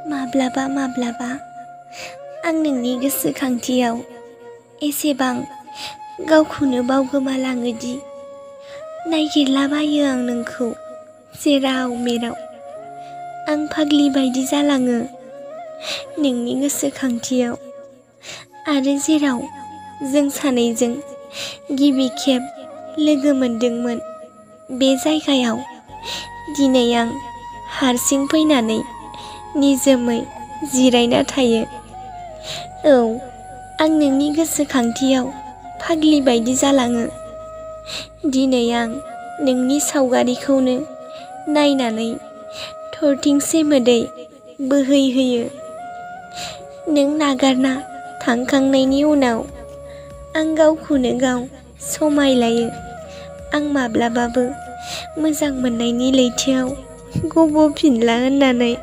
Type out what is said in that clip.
माब्लाबा माब्लाबा आं नोंनि गोसोखांथियाव एसेबां गावखौनो बावगोमालाङोदि नागिरलाबायो आं नोंखौ जेराव मेराव। आं फाग्लि बायदि जालाङो नोंनि गोसोखांथियाव आरो जेराव जों सानैजों गिबि खेब लोगो मोनदोंमोन बे जायगायाव दिनै आं हारसिं फैनानै निजोमै जिरायना थायो। औ, आं नोंनि गोसोखांथियाव फाग्लि बायदि जालाङो। दिनै आं नोंनि सावगारिखौनो नायनानै थरथिंसे मोदै बोहैहोयो। नों नागारना थांखांनायनि उनाव आं गावखौनो गाव समायलायो आं माब्लाबाबो मोजां मोननायनि लैथोआव गब'फिनला होननानै।